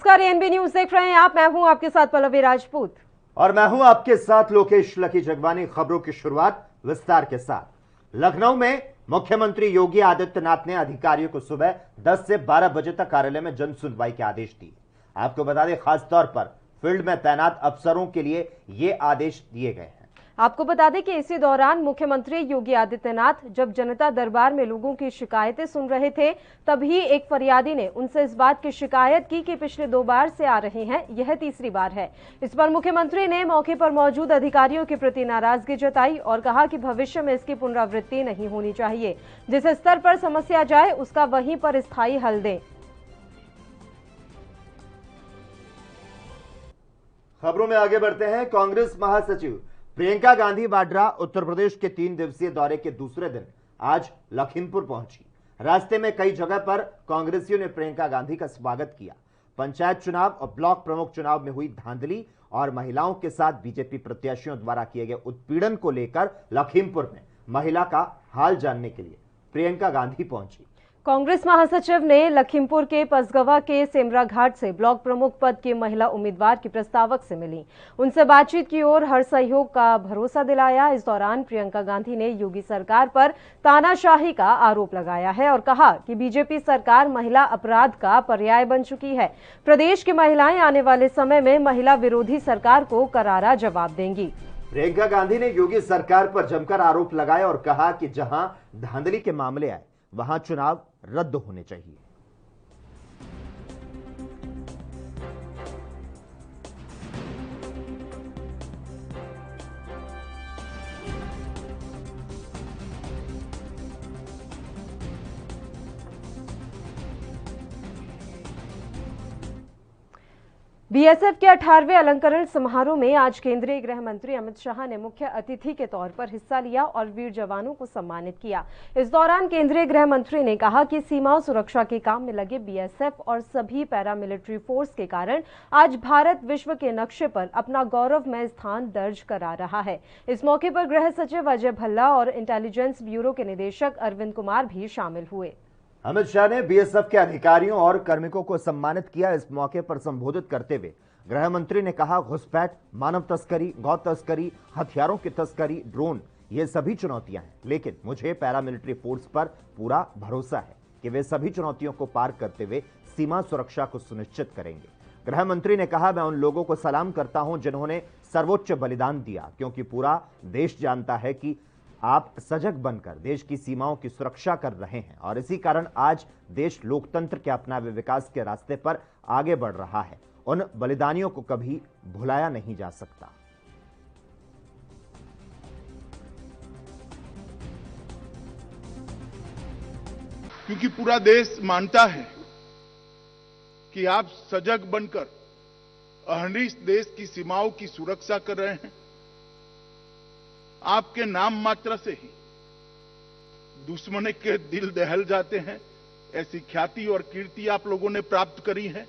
नमस्कार, ANB news देख रहे हैं आप। मैं हूं आपके साथ पल्लवी राजपूत और मैं हूं आपके साथ लोकेश लकी जगवानी। खबरों की शुरुआत विस्तार के साथ। लखनऊ में मुख्यमंत्री योगी आदित्यनाथ ने अधिकारियों को सुबह 10 से 12 बजे तक कार्यालय में जन सुनवाई के आदेश दिए। आपको बता दें, खासतौर पर फील्ड में तैनात अफसरों के लिए ये आदेश दिए गए हैं। आपको बता दें कि इसी दौरान मुख्यमंत्री योगी आदित्यनाथ जब जनता दरबार में लोगों की शिकायतें सुन रहे थे, तभी एक फरियादी ने उनसे इस बात की शिकायत की कि पिछले 2 बार से आ रहे हैं, यह तीसरी बार है। इस पर मुख्यमंत्री ने मौके पर मौजूद अधिकारियों के प्रति नाराजगी जताई और कहा कि भविष्य में इसकी पुनरावृत्ति नहीं होनी चाहिए। जिस स्तर पर समस्या जाए उसका वहीं पर स्थायी हल दें। खबरों में आगे बढ़ते हैं। कांग्रेस महासचिव प्रियंका गांधी वाड्रा उत्तर प्रदेश के 3 दिवसीय दौरे के दूसरे दिन आज लखीमपुर पहुंची। रास्ते में कई जगह पर कांग्रेसियों ने प्रियंका गांधी का स्वागत किया। पंचायत चुनाव और ब्लॉक प्रमुख चुनाव में हुई धांधली और महिलाओं के साथ बीजेपी प्रत्याशियों द्वारा किए गए उत्पीड़न को लेकर लखीमपुर में महिला का हाल जानने के लिए प्रियंका गांधी पहुंची। कांग्रेस महासचिव ने लखीमपुर के पसगवा के सेमरा घाट से ब्लॉक प्रमुख पद की महिला उम्मीदवार की प्रस्तावक से मिली। उनसे बातचीत की और हर सहयोग का भरोसा दिलाया। इस दौरान प्रियंका गांधी ने योगी सरकार पर तानाशाही का आरोप लगाया है और कहा कि बीजेपी सरकार महिला अपराध का पर्याय बन चुकी है। प्रदेश की महिलाएं आने वाले समय में महिला विरोधी सरकार को करारा जवाब देंगी। प्रियंका गांधी ने योगी सरकार पर जमकर आरोप लगाया और कहा कि जहां धांधली के मामले आए वहां चुनाव रद्द होने चाहिए। बीएसएफ के 18वें अलंकरण समारोह में आज केंद्रीय गृह मंत्री अमित शाह ने मुख्य अतिथि के तौर पर हिस्सा लिया और वीर जवानों को सम्मानित किया। इस दौरान केंद्रीय गृह मंत्री ने कहा कि सीमा सुरक्षा के काम में लगे बीएसएफ और सभी पैरामिलिट्री फोर्स के कारण आज भारत विश्व के नक्शे पर अपना गौरवमय स्थान दर्ज करा रहा है। इस मौके पर गृह सचिव अजय भल्ला और इंटेलिजेंस ब्यूरो के निदेशक अरविंद कुमार भी शामिल हुए। अमित शाह ने बीएसएफ के अधिकारियों और कार्मिकों को सम्मानित किया। इस मौके पर संबोधित करते हुए गृह मंत्री ने कहा, घुसपैठ, मानव तस्करी, गौ तस्करी, हथियारों की तस्करी, ड्रोन, ये सभी चुनौतियां हैं, लेकिन मुझे पैरामिलिट्री फोर्स पर पूरा भरोसा है कि वे सभी चुनौतियों को पार करते हुए सीमा सुरक्षा को सुनिश्चित करेंगे। गृह मंत्री ने कहा, मैं उन लोगों को सलाम करता हूं जिन्होंने सर्वोच्च बलिदान दिया, क्योंकि पूरा देश जानता है कि आप सजग बनकर देश की सीमाओं की सुरक्षा कर रहे हैं और इसी कारण आज देश लोकतंत्र के अपनावे विकास के रास्ते पर आगे बढ़ रहा है। उन बलिदानियों को कभी भुलाया नहीं जा सकता। क्योंकि पूरा देश मानता है कि आप सजग बनकर अहर्निश देश की सीमाओं की सुरक्षा कर रहे हैं। आपके नाम मात्र से ही दुश्मन के दिल दहल जाते हैं। ऐसी ख्याति और कीर्ति आप लोगों ने प्राप्त करी है।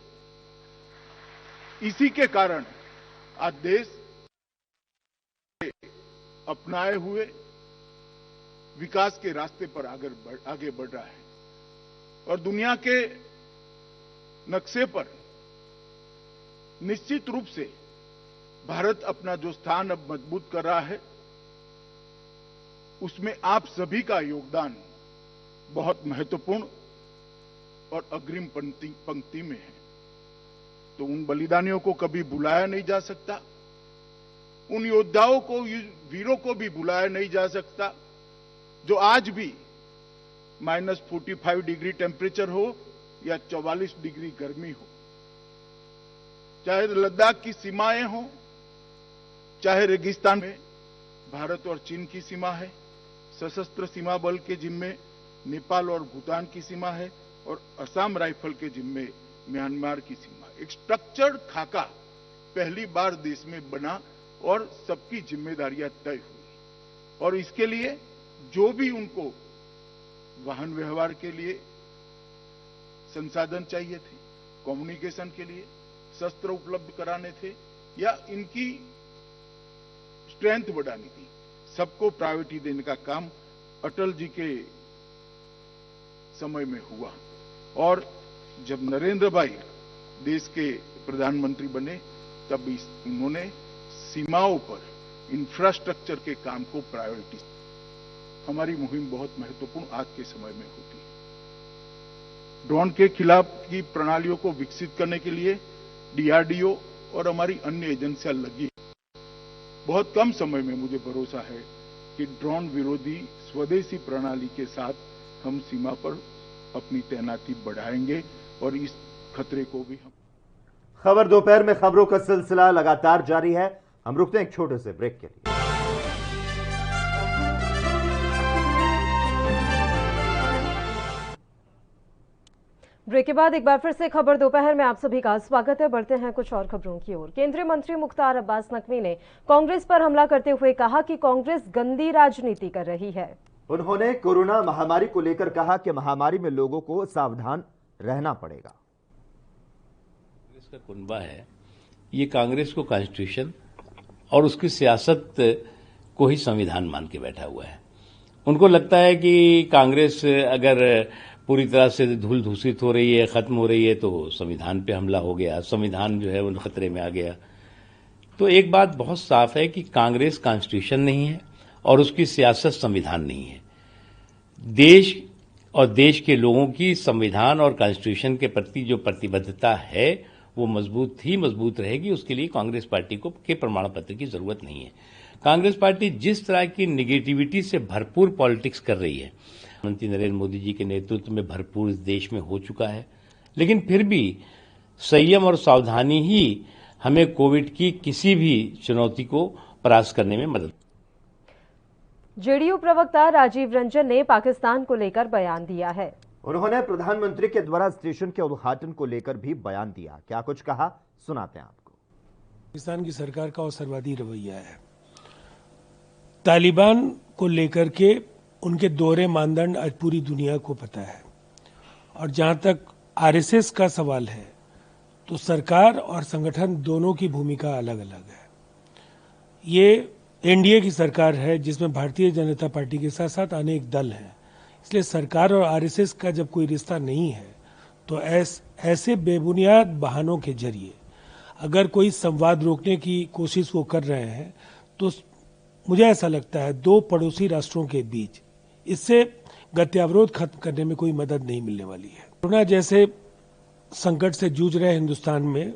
इसी के कारण आज देश अपनाए हुए विकास के रास्ते पर आगे बढ़ रहा है और दुनिया के नक्शे पर निश्चित रूप से भारत अपना जो स्थान अब मजबूत कर रहा है, उसमें आप सभी का योगदान बहुत महत्वपूर्ण और अग्रिम पंक्ति में है। तो उन बलिदानियों को कभी भुलाया नहीं जा सकता, उन योद्धाओं को, वीरों को भी भुलाया नहीं जा सकता जो आज भी -45 डिग्री टेम्परेचर हो या 44 डिग्री गर्मी हो, चाहे लद्दाख की सीमाएं हो, चाहे रेगिस्तान में भारत और चीन की सीमा है, सशस्त्र सीमा बल के जिम्मे नेपाल और भूटान की सीमा है और असम राइफल के जिम्मे म्यांमार की सीमा। एक स्ट्रक्चर्ड खाका पहली बार देश में बना और सबकी जिम्मेदारियां तय हुई और इसके लिए जो भी उनको वाहन व्यवहार के लिए संसाधन चाहिए थे, कम्युनिकेशन के लिए शस्त्र उपलब्ध कराने थे या इनकी स्ट्रेंथ बढ़ानी थी, सबको प्रायोरिटी देने का काम अटल जी के समय में हुआ। और जब नरेंद्र भाई देश के प्रधानमंत्री बने तब उन्होंने सीमाओं पर इंफ्रास्ट्रक्चर के काम को प्रायोरिटी। हमारी मुहिम बहुत महत्वपूर्ण आज के समय में होती है। ड्रोन के खिलाफ की प्रणालियों को विकसित करने के लिए डीआरडीओ और हमारी अन्य एजेंसियां लगी। बहुत कम समय में मुझे भरोसा है कि ड्रोन विरोधी स्वदेशी प्रणाली के साथ हम सीमा पर अपनी तैनाती बढ़ाएंगे और इस खतरे को भी हम। खबर दोपहर में खबरों का सिलसिला लगातार जारी है। हम रुकते हैं एक छोटे से ब्रेक के लिए। ब्रेक के बाद एक बार फिर से खबर दोपहर में आप सभी का स्वागत है। बढ़ते हैं कुछ और खबरों की ओर। केंद्रीय मंत्री मुख्तार अब्बास नकवी ने कांग्रेस पर हमला करते हुए कहा कि कांग्रेस गंदी राजनीति कर रही है। उन्होंने कोरोना महामारी को लेकर कहा कि महामारी में लोगों को सावधान रहना पड़ेगा। कांग्रेस का कुनबा है, ये कांग्रेस को कॉन्स्टिट्यूशन और उसकी सियासत को ही संविधान मान के बैठा हुआ है। उनको लगता है कि कांग्रेस अगर पूरी तरह से धूल धूसित हो रही है, खत्म हो रही है, तो संविधान पे हमला हो गया, संविधान जो है उन खतरे में आ गया। तो एक बात बहुत साफ है कि कांग्रेस कॉन्स्टिट्यूशन नहीं है और उसकी सियासत संविधान नहीं है। देश और देश के लोगों की संविधान और कॉन्स्टिट्यूशन के प्रति जो प्रतिबद्धता है वो मजबूत रहेगी। उसके लिए कांग्रेस पार्टी को के प्रमाण पत्र की जरूरत नहीं है। कांग्रेस पार्टी जिस तरह की निगेटिविटी से भरपूर पॉलिटिक्स कर रही है, प्रधानमंत्री नरेंद्र मोदी जी के नेतृत्व में भरपूर इस देश में हो चुका है, लेकिन फिर भी संयम और सावधानी ही हमें कोविड की किसी भी चुनौती को परास्त करने में मदद। जेडीयू प्रवक्ता राजीव रंजन ने पाकिस्तान को लेकर बयान दिया है। उन्होंने प्रधानमंत्री के द्वारा स्टेशन के उद्घाटन को लेकर भी बयान दिया। क्या कुछ कहा, सुनाते हैं आपको। पाकिस्तान की सरकार का अवसरवादी रवैया है। तालिबान को लेकर के उनके दोहरे मानदंड आज पूरी दुनिया को पता है। और जहां तक आरएसएस का सवाल है तो सरकार और संगठन दोनों की भूमिका अलग अलग है। ये एनडीए की सरकार है जिसमें भारतीय जनता पार्टी के साथ साथ अनेक दल हैं। इसलिए सरकार और आरएसएस का जब कोई रिश्ता नहीं है तो ऐसे बेबुनियाद बहानों के जरिए अगर कोई संवाद रोकने की कोशिश वो कर रहे हैं तो मुझे ऐसा लगता है दो पड़ोसी राष्ट्रों के बीच इससे गत्यावरोध खत्म करने में कोई मदद नहीं मिलने वाली है। कोरोना जैसे संकट से जूझ रहे हिंदुस्तान में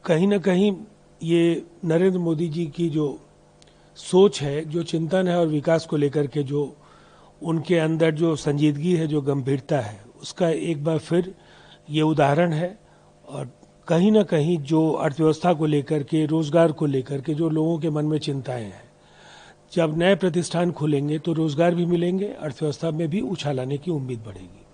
कहीं ना कहीं ये नरेंद्र मोदी जी की जो सोच है, जो चिंतन है और विकास को लेकर के जो उनके अंदर जो संजीदगी है, जो गंभीरता है, उसका एक बार फिर ये उदाहरण है। और कहीं ना कहीं जो अर्थव्यवस्था को लेकर के, रोजगार को लेकर के जो लोगों के मन में चिंताएं हैं, जब नए प्रतिष्ठान खुलेंगे तो रोजगार भी मिलेंगे, अर्थव्यवस्था में भी उछाल आने की उम्मीद बढ़ेगी।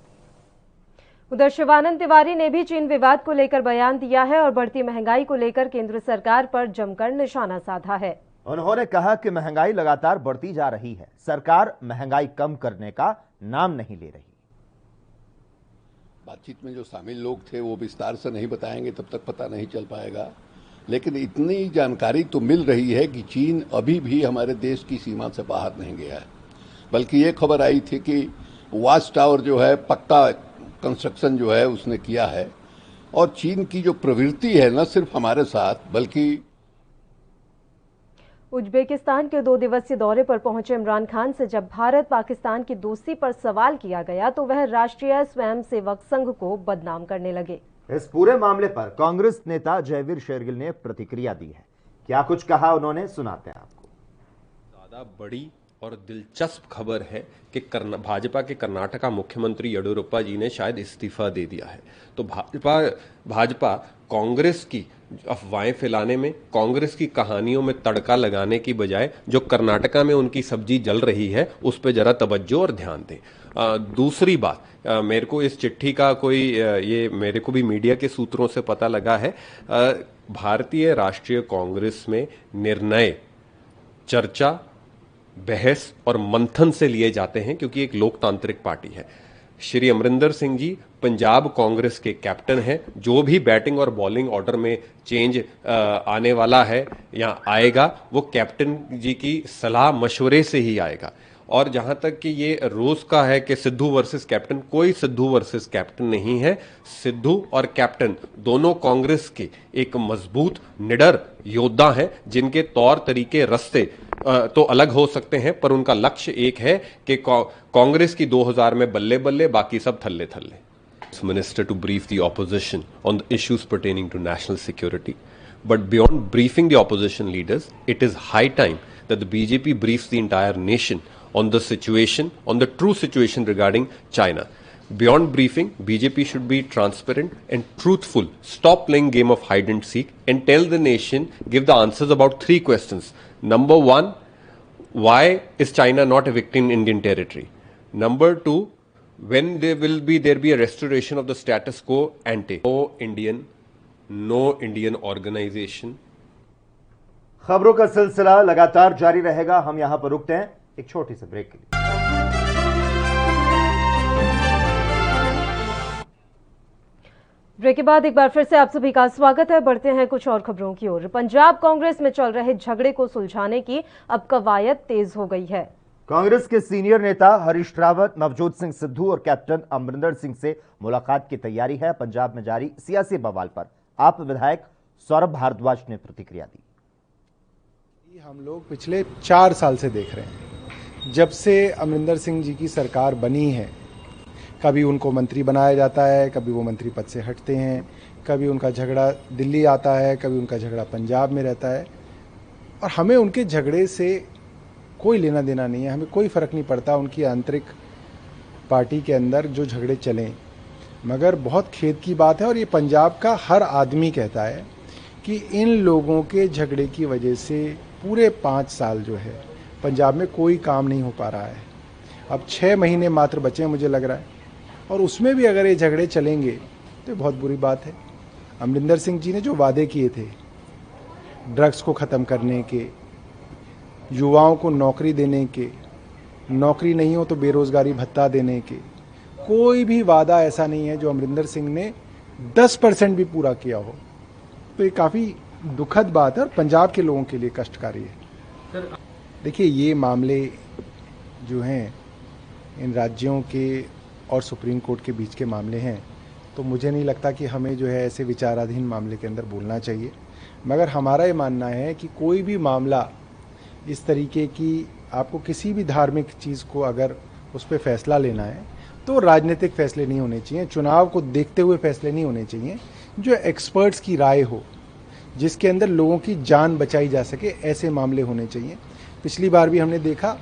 उधर शिवानंद तिवारी ने भी चीन विवाद को लेकर बयान दिया है और बढ़ती महंगाई को लेकर केंद्र सरकार पर जमकर निशाना साधा है। उन्होंने कहा कि महंगाई लगातार बढ़ती जा रही है, सरकार महंगाई कम करने का नाम नहीं ले रही। बातचीत में जो शामिल लोग थे वो विस्तार से नहीं बताएंगे, तब तक पता नहीं चल पाएगा। लेकिन इतनी जानकारी तो मिल रही है कि चीन अभी भी हमारे देश की सीमा से बाहर नहीं गया है। बल्कि ये खबर आई थी कि वाच टावर जो है, पक्का कंस्ट्रक्शन जो है उसने किया है। और चीन की जो प्रवृत्ति है न सिर्फ हमारे साथ बल्कि उज्बेकिस्तान के 2 दिवसीय दौरे पर पहुंचे इमरान खान से जब भारत पाकिस्तान की दोस्ती पर सवाल किया गया तो वह राष्ट्रीय स्वयंसेवक संघ को बदनाम करने लगे। इस पूरे मामले पर कांग्रेस नेता जयवीर शेरगिल ने प्रतिक्रिया दी है। क्या कुछ कहा उन्होंने, सुनाते हैं आपको। ज्यादा बड़ी और दिलचस्प खबर है कि भाजपा के कर्नाटका मुख्यमंत्री येडियुरप्पा जी ने शायद इस्तीफा दे दिया है। तो भाजपा कांग्रेस की अफवाहें फैलाने में, कांग्रेस की कहानियों में तड़का लगाने की बजाय जो कर्नाटका में उनकी सब्जी जल रही है उस पर जरा तवज्जो और ध्यान दें। दूसरी बात, मेरे को इस चिट्ठी का ये मेरे को भी मीडिया के सूत्रों से पता लगा है। भारतीय राष्ट्रीय कांग्रेस में निर्णय चर्चा, बहस और मंथन से लिए जाते हैं क्योंकि एक लोकतांत्रिक पार्टी है। श्री अमरिंदर सिंह जी पंजाब कांग्रेस के कैप्टन हैं। जो भी बैटिंग और बॉलिंग ऑर्डर में चेंज आने वाला है या आएगा वो कैप्टन जी की सलाह मशवरे से ही आएगा। और जहां तक कि ये रोज का है कि सिद्धू वर्सेस कैप्टन, कोई सिद्धू वर्सेस कैप्टन नहीं है। सिद्धू और कैप्टन दोनों कांग्रेस के एक मजबूत निडर योद्धा हैं, जिनके तौर तरीके रास्ते तो अलग हो सकते हैं, पर उनका लक्ष्य एक है कि कांग्रेस की 2000 में बल्ले बल्ले, बाकी सब थल्ले थल्ले। Minister to brief the opposition on the issues pertaining to national security. But beyond briefing the opposition leaders, it is high time that the BJP briefs the entire nation on the situation, on the true situation regarding China. Beyond briefing, BJP should be transparent and truthful. Stop playing game of hide and seek and tell the nation, give the answers about 3 questions. Number 1, why is China not evicting Indian territory? Number 2, when there be a restoration of the status quo ante. No Indian organization. खबरों का सिलसिला लगातार जारी रहेगा। हम यहां पर रुकते हैं एक छोटी सी ब्रेक के लिए। ब्रेक के बाद एक बार फिर से आप सभी का स्वागत है। बढ़ते हैं कुछ और खबरों की ओर। पंजाब कांग्रेस में चल रहे झगड़े को सुलझाने की अब कवायद तेज हो गई है। कांग्रेस के सीनियर नेता हरीश रावत, नवजोत सिंह सिद्धू और कैप्टन अमरिंदर सिंह से मुलाकात की तैयारी है। पंजाब में जारी सियासी बवाल पर आप विधायक सौरभ भारद्वाज ने प्रतिक्रिया दी। हम लोग पिछले 4 साल से देख रहे हैं, जब से अमरिंदर सिंह जी की सरकार बनी है, कभी उनको मंत्री बनाया जाता है, कभी वो मंत्री पद से हटते हैं, कभी उनका झगड़ा दिल्ली आता है, कभी उनका झगड़ा पंजाब में रहता है। और हमें उनके झगड़े से कोई लेना देना नहीं है, हमें कोई फ़र्क नहीं पड़ता उनकी आंतरिक पार्टी के अंदर जो झगड़े चलें। मगर बहुत खेद की बात है, और ये पंजाब का हर आदमी कहता है कि इन लोगों के झगड़े की वजह से पूरे 5 साल जो है पंजाब में कोई काम नहीं हो पा रहा है। अब 6 महीने मात्र बचे हैं मुझे लग रहा है, और उसमें भी अगर ये झगड़े चलेंगे तो बहुत बुरी बात है। अमरिंदर सिंह जी ने जो वादे किए थे ड्रग्स को ख़त्म करने के, युवाओं को नौकरी देने के, नौकरी नहीं हो तो बेरोजगारी भत्ता देने के, कोई भी वादा ऐसा नहीं है जो अमरिंदर सिंह ने 10% भी पूरा किया हो। तो ये काफ़ी दुखद बात है और पंजाब के लोगों के लिए कष्टकारी है। देखिए, ये मामले जो हैं इन राज्यों के और सुप्रीम कोर्ट के बीच के मामले हैं, तो मुझे नहीं लगता कि हमें जो है ऐसे विचाराधीन मामले के अंदर बोलना चाहिए। मगर हमारा ये मानना है कि कोई भी मामला इस तरीके की, आपको किसी भी धार्मिक चीज़ को अगर उस पर फैसला लेना है तो राजनीतिक फैसले नहीं होने चाहिए, चुनाव को देखते हुए फैसले नहीं होने चाहिए, जो एक्सपर्ट्स की राय हो, जिसके अंदर लोगों की जान बचाई जा सके, ऐसे मामले होने चाहिए। पिछली बार भी हमने देखा,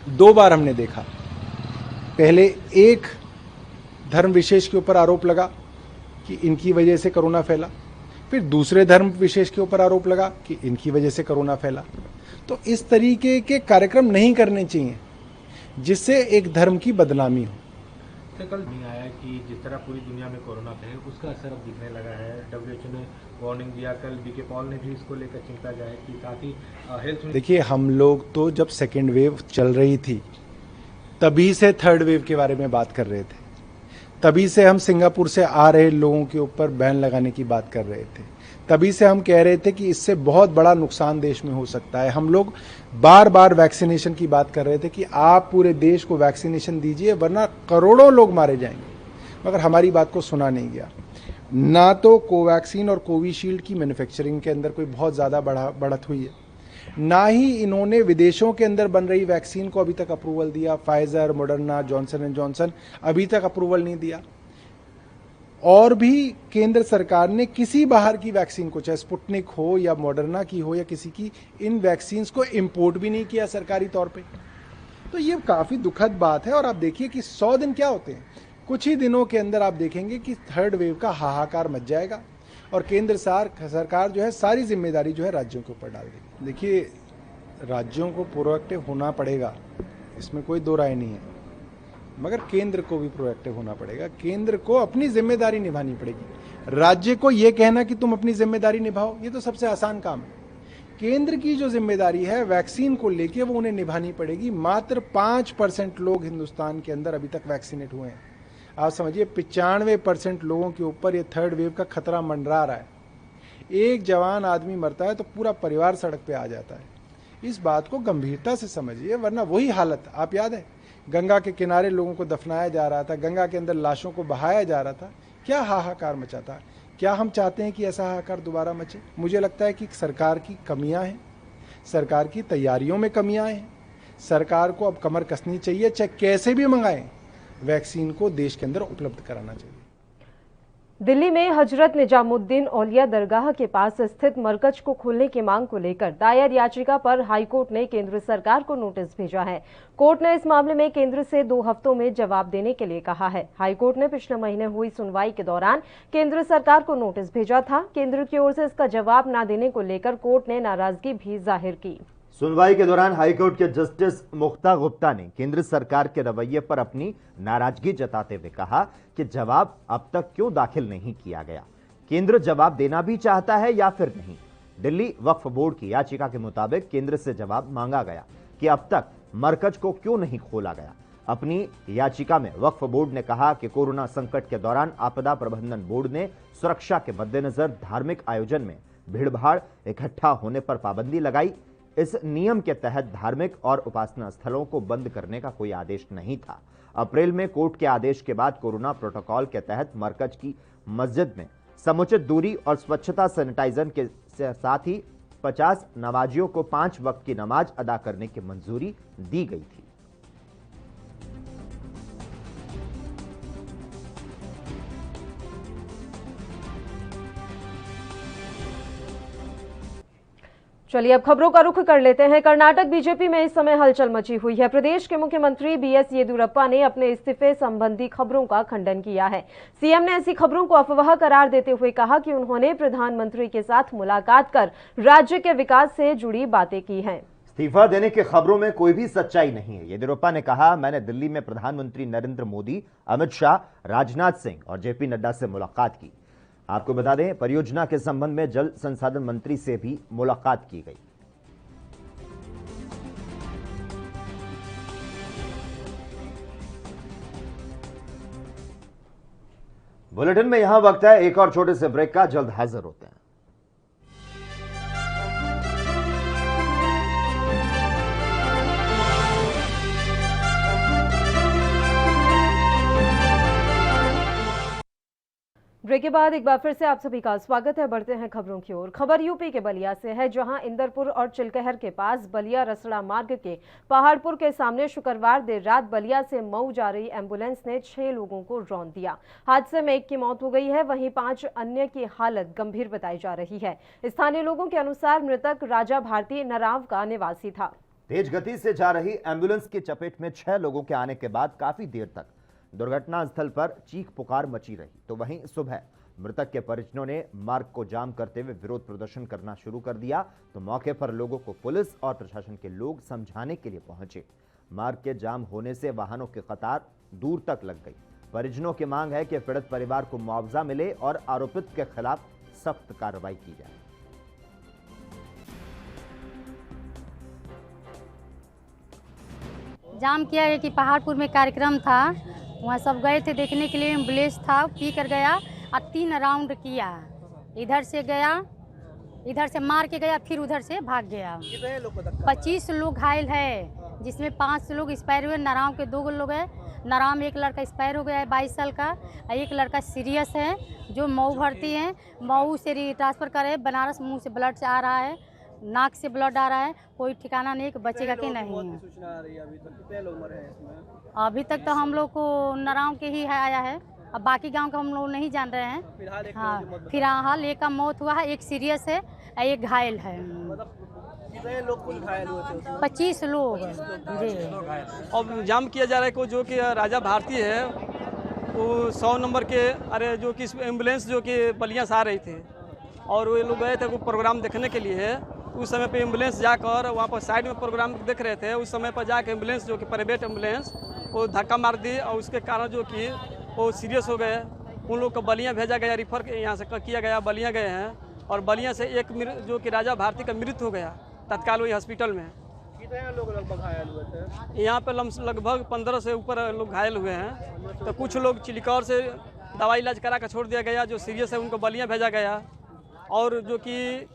2 बार हमने देखा। पहले एक धर्म विशेष के ऊपर आरोप लगा कि इनकी वजह से कोरोना फैला, फिर दूसरे धर्म विशेष के ऊपर आरोप लगा कि इनकी वजह से कोरोना फैला। तो इस तरीके के कार्यक्रम नहीं करने चाहिए जिससे एक धर्म की बदनामी हो। तो कल नहीं आया कि जिस तरह पूरी दुनिया में कोरोना फैल, उसका असर अब दिखने लगा है। WHO ने वार्निंग दिया, कल बीके पॉल ने भी इसको लेकर चिंता जाहिर की, साथ ही हेल्थ। देखिए, हम लोग तो जब सेकेंड वेव चल रही थी तभी से थर्ड वेव के बारे में बात कर रहे थे, तभी से हम सिंगापुर से आ रहे लोगों के ऊपर बैन लगाने की बात कर रहे थे, तभी से हम कह रहे थे कि इससे बहुत बड़ा नुकसान देश में हो सकता है। हम लोग बार बार वैक्सीनेशन की बात कर रहे थे कि आप पूरे देश को वैक्सीनेशन दीजिए वरना करोड़ों लोग मारे जाएंगे। मगर हमारी बात को सुना नहीं गया। ना तो कोवैक्सीन और कोविशील्ड की मैन्युफैक्चरिंग के अंदर कोई बहुत ज़्यादा बढ़त हुई है, ना ही इन्होंने विदेशों के अंदर बन रही वैक्सीन को अभी तक अप्रूवल दिया। Pfizer, Moderna, Johnson and Johnson अभी तक अप्रूवल नहीं दिया। और भी केंद्र सरकार ने किसी बाहर की वैक्सीन को, चाहे स्पुतनिक हो या मॉडर्ना की हो या किसी की, इन वैक्सीन्स को इंपोर्ट भी नहीं किया सरकारी तौर पे। तो ये काफ़ी दुखद बात है। और आप देखिए कि 100 दिन क्या होते हैं, कुछ ही दिनों के अंदर आप देखेंगे कि थर्ड वेव का हाहाकार मच जाएगा और केंद्र सरकार जो है सारी जिम्मेदारी जो है राज्यों के ऊपर डाल देगी। देखिए, राज्यों को प्रोएक्टिव होना पड़ेगा, इसमें कोई दो राय नहीं है, मगर केंद्र को भी प्रोएक्टिव होना पड़ेगा। केंद्र को अपनी जिम्मेदारी निभानी पड़ेगी। राज्य को यह कहना कि तुम अपनी जिम्मेदारी निभाओ, ये तो सबसे आसान काम है। केंद्र की जो जिम्मेदारी है वैक्सीन को लेके, वो उन्हें निभानी पड़ेगी। मात्र 5% लोग हिंदुस्तान के अंदर अभी तक वैक्सीनेट हुए हैं। आप समझिए 95% लोगों के ऊपर ये थर्ड वेव का खतरा मंडरा रहा है। एक जवान आदमी मरता है तो पूरा परिवार सड़क पे आ जाता है। इस बात को गंभीरता से समझिए, वरना वही हालत, आप याद है गंगा के किनारे लोगों को दफनाया जा रहा था, गंगा के अंदर लाशों को बहाया जा रहा था, क्या हाहाकार मचा था। क्या हम चाहते हैं कि ऐसा हाहाकार दोबारा मचे? मुझे लगता है कि सरकार की कमियां हैं, सरकार की तैयारियों में कमियां हैं। सरकार को अब कमर कसनी चाहिए, चाहे कैसे भी मंगाएं, वैक्सीन को देश के अंदर उपलब्ध कराना चाहिए। दिल्ली में हजरत निजामुद्दीन औलिया दरगाह के पास स्थित मरकज को खोलने की मांग को लेकर दायर याचिका पर हाईकोर्ट ने केंद्र सरकार को नोटिस भेजा है। कोर्ट ने इस मामले में केंद्र से 2 हफ्तों में जवाब देने के लिए कहा है। हाईकोर्ट ने पिछले महीने हुई सुनवाई के दौरान केंद्र सरकार को नोटिस भेजा था। केंद्र की ओर से इसका जवाब न देने को लेकर कोर्ट ने नाराजगी भी जाहिर की। सुनवाई के दौरान हाईकोर्ट के जस्टिस मुख्ता गुप्ता ने केंद्र सरकार के रवैये पर अपनी नाराजगी जताते हुए कहा कि जवाब अब तक क्यों दाखिल नहीं किया गया, केंद्र जवाब देना भी चाहता है या फिर नहीं। दिल्ली वक्फ बोर्ड की याचिका के मुताबिक केंद्र से जवाब मांगा गया कि अब तक मरकज को क्यों नहीं खोला गया। अपनी याचिका में वक्फ बोर्ड ने कहा कि कोरोना संकट के दौरान आपदा प्रबंधन बोर्ड ने सुरक्षा के मद्देनजर धार्मिक आयोजन में भीड़भाड़ इकट्ठा होने पर पाबंदी लगाई। इस नियम के तहत धार्मिक और उपासना स्थलों को बंद करने का कोई आदेश नहीं था। अप्रैल में कोर्ट के आदेश के बाद कोरोना प्रोटोकॉल के तहत मरकज की मस्जिद में समुचित दूरी और स्वच्छता सैनिटाइजर के साथ ही 50 नमाजियों को 5 वक्त की नमाज अदा करने की मंजूरी दी गई थी। चलिए अब खबरों का रुख कर लेते हैं। कर्नाटक बीजेपी में इस समय हलचल मची हुई है। प्रदेश के मुख्यमंत्री बीएस येदियुरप्पा ने अपने इस्तीफे संबंधी खबरों का खंडन किया है। सीएम ने ऐसी खबरों को अफवाह करार देते हुए कहा कि उन्होंने प्रधानमंत्री के साथ मुलाकात कर राज्य के विकास से जुड़ी बातें की हैं। इस्तीफा देने की खबरों में कोई भी सच्चाई नहीं है। येदियुरप्पा ने कहा, मैंने दिल्ली में प्रधानमंत्री नरेंद्र मोदी, अमित शाह, राजनाथ सिंह और जेपी नड्डा से मुलाकात की। आपको बता दें, परियोजना के संबंध में जल संसाधन मंत्री से भी मुलाकात की गई। बुलेटिन में यहां वक्त है एक और छोटे से ब्रेक का। जल्द हाजिर होते हैं। ब्रेक के बाद एक बार फिर से आप सभी का स्वागत है। बढ़ते हैं खबरों की ओर। खबर यूपी के बलिया से है, जहां इंदरपुर और चिलकहर के पास बलिया रसड़ा मार्ग के पहाड़पुर के सामने शुक्रवार देर रात बलिया से मऊ जा रही एम्बुलेंस ने 6 लोगों को रौंद दिया। हादसे में 1 की मौत हो गई है, वहीं 5 अन्य की हालत गंभीर बताई जा रही है। स्थानीय लोगों के अनुसार मृतक राजा भारती नराव का निवासी था। तेज गति से जा रही एम्बुलेंस की चपेट में 6 लोगों के आने के बाद काफी देर तक दुर्घटना स्थल पर चीख पुकार मची रही। तो वहीं सुबह मृतक के परिजनों ने मार्ग को जाम करते हुए विरोध प्रदर्शन करना शुरू कर दिया। तो मौके पर लोगों को पुलिस और प्रशासन के लोग समझाने के लिए पहुंचे। मार्ग के जाम होने से वाहनों की कतार दूर तक लग गई। परिजनों की मांग है कि पीड़ित परिवार को मुआवजा मिले और आरोपित के खिलाफ सख्त कार्रवाई की जाए। जाम किया है कि पहाड़पुर में कार्यक्रम था, वहाँ सब गए थे देखने के लिए। एम्बुलेंस था, पी कर गया और 3 राउंड किया। इधर से गया, इधर से मार के गया, फिर उधर से भाग गया। 25 लोग घायल है, जिसमें 5 लोग एक्सपायर हुए। नाराव के 2 लोग हैं। नाराव में एक लड़का एक्सपायर हो गया है 22 साल का, और एक लड़का सीरियस है जो मऊ भर्ती है। मऊ से ट्रांसफर करे बनारस। मुँह से ब्लड से आ रहा है, नाक से ब्लड आ रहा है, कोई ठिकाना नहीं कि बचेगा कि नहीं है। अभी तक तो हम लोग को नाराव के ही है आया है, अब बाकी गांव का हम लोग नहीं जान रहे हैं। हाँ, फिलहाल एक का मौत हुआ है, एक सीरियस है, एक घायल है। कितने लोग कुल घायल हुए थे? 25 लोग जी। और जाम किया जा रहा है को जो कि राजा भारती है, वो 100 नंबर के जो कि एम्बुलेंस जो कि बलिया से आ रही थी, और वो लोग गए थे वो प्रोग्राम देखने के लिए। उस समय पे एम्बुलेंस जाकर वहाँ पर साइड में प्रोग्राम देख रहे थे। उस समय पर जाकर एम्बुलेंस जो कि प्राइवेट एम्बुलेंस वो धक्का मार दी, और उसके कारण जो कि वो सीरियस हो गए। उन लोग को बलिया भेजा गया, रिफर यहाँ से किया गया, बलिया गए हैं। और बलिया से एक जो कि राजा भारती का मृत्यु हो गया तत्काल वही हॉस्पिटल में। कितने लोग लगभग घायल हुए थे? यहाँ पे लगभग 15 से ऊपर लोग घायल हुए हैं। तो कुछ लोग चिलिकौर से दवाई इलाज करा कर छोड़ दिया गया, जो सीरियस है उनको बलिया भेजा गया, और जो कि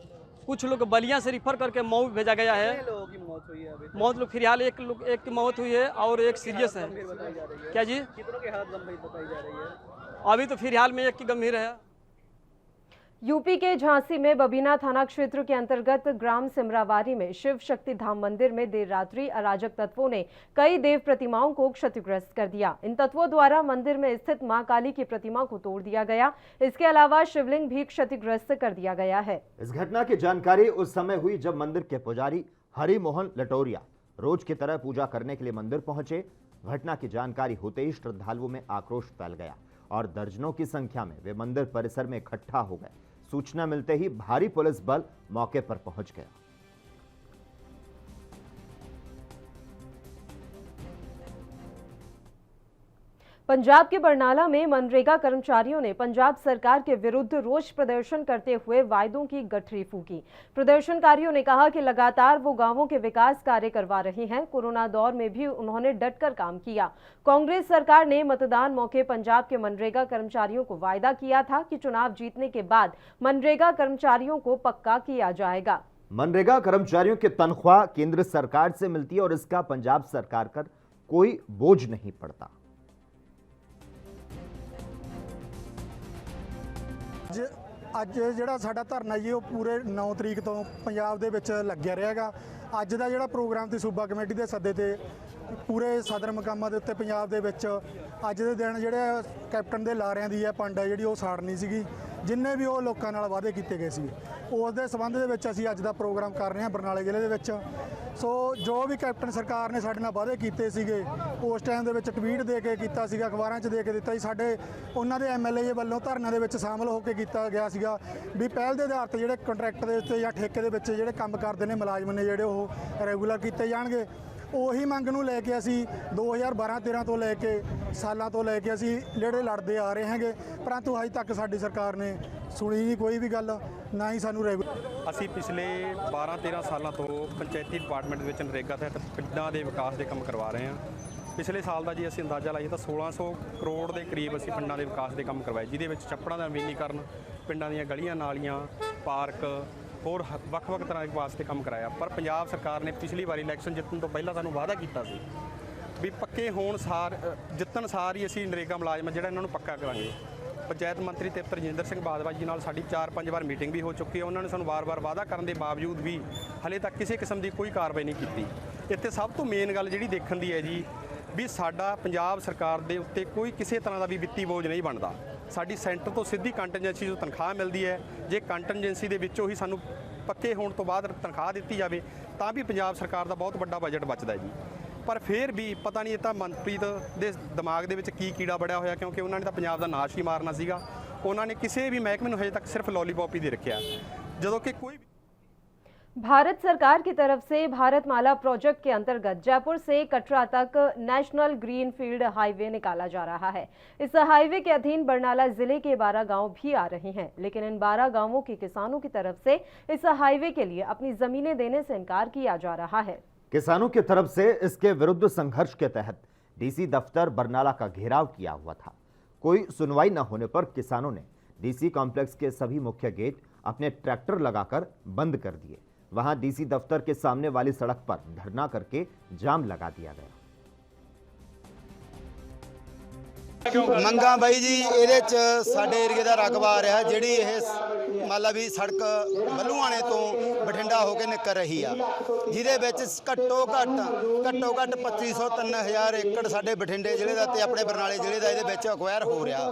कुछ लोग बलिया से रिफर करके मऊ भेजा गया है। मौत हुई है अभी? मौत लोग फिलहाल एक की मौत हुई है और एक सीरियस है। गंभीर बताई जा रही है। क्या जी? कितनों की हालत गंभीर बताई जा रही है? अभी तो फिलहाल में एक की गंभीर है। यूपी के झांसी में बबीना थाना क्षेत्र के अंतर्गत ग्राम सिमरावारी में शिव शक्ति धाम मंदिर में देर रात्रि अराजक तत्वों ने कई देव प्रतिमाओं को क्षतिग्रस्त कर दिया। इन तत्वों द्वारा मंदिर में स्थित मां काली की प्रतिमा को तोड़ दिया गया। इसके अलावा शिवलिंग भी क्षतिग्रस्त कर दिया गया है। इस घटना की जानकारी उस समय हुई जब मंदिर के पुजारी हरि मोहन लटोरिया रोज की तरह पूजा करने के लिए मंदिर पहुंचे। घटना की जानकारी होते ही श्रद्धालुओं में आक्रोश फैल गया और दर्जनों की संख्या में वे मंदिर परिसर में इकट्ठा हो गए। सूचना मिलते ही भारी पुलिस बल मौके पर पहुंच गया। पंजाब के बरनाला में मनरेगा कर्मचारियों ने पंजाब सरकार के विरुद्ध रोष प्रदर्शन करते हुए वायदों की गठरी फूंकी। प्रदर्शनकारियों ने कहा कि लगातार वो गांवों के विकास कार्य करवा रहे हैं। कोरोना दौर में भी उन्होंने डटकर काम किया। कांग्रेस सरकार ने मतदान मौके पंजाब के मनरेगा कर्मचारियों को वायदा किया था कि चुनाव जीतने के बाद मनरेगा कर्मचारियों को पक्का किया जाएगा। मनरेगा कर्मचारियों की तनख्वाह केंद्र सरकार से मिलती है और इसका पंजाब सरकार पर कोई बोझ नहीं पड़ता। ਅੱਜ ਜਿਹੜਾ ਸਾਡਾ ਧਰਨਾ ਜੀ ਉਹ ਪੂਰੇ 9 ਤਰੀਕ ਤੋਂ ਪੰਜਾਬ ਦੇ ਵਿੱਚ ਲੱਗਿਆ ਰਹੇਗਾ। ਅੱਜ ਦਾ ਜਿਹੜਾ ਪ੍ਰੋਗਰਾਮ ਤੇ ਸੂਬਾ ਕਮੇਟੀ ਦੇ ਸੱਦੇ ਤੇ ਪੂਰੇ ਸਦਰ ਮਕਾਮਾਂ ਦੇ ਉੱਤੇ ਪੰਜਾਬ ਦੇ ਵਿੱਚ ਅੱਜ ਦੇ ਦਿਨ ਜਿਹੜੇ ਕੈਪਟਨ ਦੇ ਲਾਰਿਆਂ ਦੀ ਹੈ ਪੰਡ ਹੈ ਜਿਹੜੀ ਉਹ ਸਾੜਨੀ ਸੀਗੀ। ਜਿੰਨੇ ਵੀ ਉਹ ਲੋਕਾਂ ਨਾਲ ਵਾਅਦੇ ਕੀਤੇ ਗਏ ਸੀ ਉਸ ਦੇ ਸੰਬੰਧ ਦੇ ਵਿੱਚ ਅਸੀਂ ਅੱਜ ਦਾ ਪ੍ਰੋਗਰਾਮ ਕਰ ਰਹੇ ਹਾਂ ਬਰਨਾਲੇ ਜ਼ਿਲ੍ਹੇ ਦੇ ਵਿੱਚ। ਸੋ ਜੋ ਵੀ ਕੈਪਟਨ ਸਰਕਾਰ ਨੇ ਸਾਡੇ ਨਾਲ ਵਾਅਦੇ ਕੀਤੇ ਸੀਗੇ ਉਸ ਟਾਈਮ ਦੇ ਵਿੱਚ ਟਵੀਟ ਦੇ ਕੇ ਕੀਤਾ ਸੀਗਾ, ਅਖਬਾਰਾਂ 'ਚ ਦੇ ਕੇ ਦਿੱਤਾ ਸੀ। ਸਾਡੇ ਉਹਨਾਂ ਦੇ ਐਮਐਲਏ ਵੱਲੋਂ ਧਰਨੇ ਦੇ ਵਿੱਚ ਸ਼ਾਮਲ ਹੋ ਕੇ ਕੀਤਾ ਗਿਆ ਸੀਗਾ ਵੀ ਪਹਿਲ ਦੇ ਆਧਾਰ ਤੇ ਜਿਹੜੇ ਕੰਟਰੈਕਟ ਦੇ ਉੱਤੇ ਜਾਂ ਠੇਕੇ ਦੇ ਵਿੱਚ ਜਿਹੜੇ ਕੰਮ ਕਰਦੇ ਨੇ ਮੁਲਾਜ਼ਮ ਨੇ ਜਿਹੜੇ ਉਹ ਰੈਗੂਲਰ ਕੀਤੇ ਜਾਣਗੇ। ਉਹੀ ਮੰਗ ਨੂੰ ਲੈ ਕੇ ਅਸੀਂ 2012-13 ਤੋਂ ਲੈ ਕੇ ਸਾਲਾਂ ਤੋਂ ਲੈ ਕੇ ਅਸੀਂ ਜਿਹੜੇ ਲੜਦੇ ਆ ਰਹੇ ਹਾਂਗੇ, ਪਰੰਤੂ ਅਜੇ ਤੱਕ ਸਾਡੀ ਸਰਕਾਰ ਨੇ ਸੁਣੀ ਨਹੀਂ ਕੋਈ ਵੀ ਗੱਲ, ਨਾ ਹੀ ਸਾਨੂੰ ਅਸੀਂ ਪਿਛਲੇ 12-13 ਸਾਲਾਂ ਤੋਂ ਪੰਚਾਇਤੀ ਡਿਪਾਰਟਮੈਂਟ ਦੇ ਵਿੱਚ ਨਰੇਗਾ ਤਹਿਤ ਪਿੰਡਾਂ ਦੇ ਵਿਕਾਸ ਦੇ ਕੰਮ ਕਰਵਾ ਰਹੇ ਹਾਂ। ਪਿਛਲੇ ਸਾਲ ਦਾ ਜੀ ਅਸੀਂ ਅੰਦਾਜ਼ਾ ਲਾਈਏ ਤਾਂ 1600 ਕਰੋੜ ਦੇ ਕਰੀਬ ਅਸੀਂ ਪਿੰਡਾਂ ਦੇ ਵਿਕਾਸ ਦੇ ਕੰਮ ਕਰਵਾਏ, ਜਿਹਦੇ ਵਿੱਚ ਛੱਪੜਾਂ ਦਾ ਨਵੀਨੀਕਰਨ, ਪਿੰਡਾਂ ਦੀਆਂ ਗਲੀਆਂ ਨਾਲੀਆਂ, ਪਾਰਕ, ਹੋਰ ਵੱਖ-ਵੱਖ ਤਰ੍ਹਾਂ ਦੇ ਵਾਸਤੇ ਕੰਮ ਕਰਾਇਆ। ਪਰ ਪੰਜਾਬ ਸਰਕਾਰ ਨੇ ਪਿਛਲੀ ਵਾਰੀ ਇਲੈਕਸ਼ਨ ਜਿੱਤਣ ਤੋਂ ਪਹਿਲਾਂ ਸਾਨੂੰ ਵਾਅਦਾ ਕੀਤਾ ਸੀ ਵੀ ਪੱਕੇ ਹੋਣ ਸਾਰ ਜਿੱਤਣ ਸਾਰ ਹੀ ਅਸੀਂ ਨਰੇਗਾ ਮੁਲਾਜ਼ਮ ਜਿਹੜਾ ਇਹਨਾਂ ਨੂੰ ਪੱਕਾ ਕਰਾਂਗੇ। ਪੰਚਾਇਤ ਮੰਤਰੀ ਤ੍ਰਿਪਤ ਰਜਿੰਦਰ ਸਿੰਘ ਬਾਜਵਾ ਜੀ ਨਾਲ ਸਾਡੀ 4-5 ਵਾਰ ਮੀਟਿੰਗ ਵੀ ਹੋ ਚੁੱਕੀ ਹੈ। ਉਹਨਾਂ ਨੇ ਸਾਨੂੰ ਵਾਰ-ਵਾਰ ਵਾਅਦਾ ਕਰਨ ਦੇ ਬਾਵਜੂਦ ਵੀ ਹਲੇ ਤੱਕ ਕਿਸੇ ਕਿਸਮ ਦੀ ਕੋਈ ਕਾਰਵਾਈ ਨਹੀਂ ਕੀਤੀ। ਇੱਥੇ ਸਭ ਤੋਂ ਮੇਨ ਗੱਲ ਜਿਹੜੀ ਦੇਖਣ ਦੀ ਹੈ ਜੀ ਵੀ ਸਾਡਾ ਪੰਜਾਬ ਸਰਕਾਰ ਦੇ ਉੱਤੇ ਕੋਈ ਕਿਸੇ ਤਰ੍ਹਾਂ ਦਾ ਵੀ ਵਿੱਤੀ ਬੋਝ ਨਹੀਂ ਬਣਦਾ। ਸਾਡੀ ਸੈਂਟਰ ਤੋਂ ਸਿੱਧੀ ਕੰਟੀਨਜੈਂਸੀ ਜੋ ਤਨਖਾਹ ਮਿਲਦੀ ਹੈ, ਜੇ ਕੰਟੀਨਜੈਂਸੀ ਦੇ ਵਿੱਚੋਂ ਹੀ ਸਾਨੂੰ ਪੱਕੇ ਹੋਣ ਤੋਂ ਬਾਅਦ ਤਨਖਾਹ ਦਿੱਤੀ ਜਾਵੇ ਤਾਂ ਵੀ ਪੰਜਾਬ ਸਰਕਾਰ ਦਾ ਬਹੁਤ ਵੱਡਾ ਬਜਟ ਬਚਦਾ ਜੀ। ਪਰ ਫਿਰ ਵੀ ਪਤਾ ਨਹੀਂ ਇਹ ਤਾਂ ਮਨਪ੍ਰੀਤ ਦੇ ਦਿਮਾਗ ਦੇ ਵਿੱਚ ਕੀ ਕੀੜਾ ਬੜਿਆ ਹੋਇਆ, ਕਿਉਂਕਿ ਉਹਨਾਂ ਨੇ ਤਾਂ ਪੰਜਾਬ ਦਾ ਨਾਸ਼ ਹੀ ਮਾਰਨਾ ਸੀਗਾ। ਉਹਨਾਂ ਨੇ ਕਿਸੇ ਵੀ ਮਹਿਕਮੇ ਨੂੰ ਹਜੇ तक सिर्फ लॉलीपॉप ही दे रखा जो कि कोई भारत सरकार की तरफ से भारतमाला प्रोजेक्ट के अंतर्गत जयपुर से कटरा तक नेशनल ग्रीन फील्ड हाईवे निकाला जा रहा है। इस हाईवे के अधीन बरनाला जिले के 12 गांव भी आ रहे हैं, लेकिन इन 12 गांवों के किसानों की तरफ से इस हाईवे के लिए अपनी जमीनें देने से इनकार किया जा रहा है। किसानों की तरफ से इसके विरुद्ध संघर्ष के तहत डीसी दफ्तर बरनाला का घेराव किया हुआ था। कोई सुनवाई न होने पर किसानों ने डीसी कॉम्प्लेक्स के सभी मुख्य गेट अपने ट्रैक्टर लगाकर बंद कर दिए। वहां डीसी दफ्तर के सामने वाली सड़क पर धरना करके जाम लगा दिया गया। ਮੰਗਾ ਬਾਈ ਜੀ ਇਹਦੇ ਚ ਸਾਡੇ ਏਰੀਏ ਦਾ ਰਕਬਾ ਆ ਰਿਹਾ ਜਿਹੜੀ ਇਹ ਮਤਲਬ ਵੀ ਸੜਕ ਬੱਲੂਆਣੇ ਤੋਂ ਬਠਿੰਡਾ ਹੋ ਕੇ ਨਿਕਲ ਰਹੀ ਆ, ਜਿਹਦੇ ਵਿੱਚ ਘੱਟੋ ਘੱਟ 2500 3000 ਏਕੜ ਸਾਡੇ ਬਠਿੰਡੇ ਜ਼ਿਲ੍ਹੇ ਦਾ ਤੇ ਆਪਣੇ ਬਰਨਾਲੇ ਜ਼ਿਲ੍ਹੇ ਦਾ ਇਹਦੇ ਵਿੱਚ ਅਕਵਾਇਰ ਹੋ ਰਿਹਾ।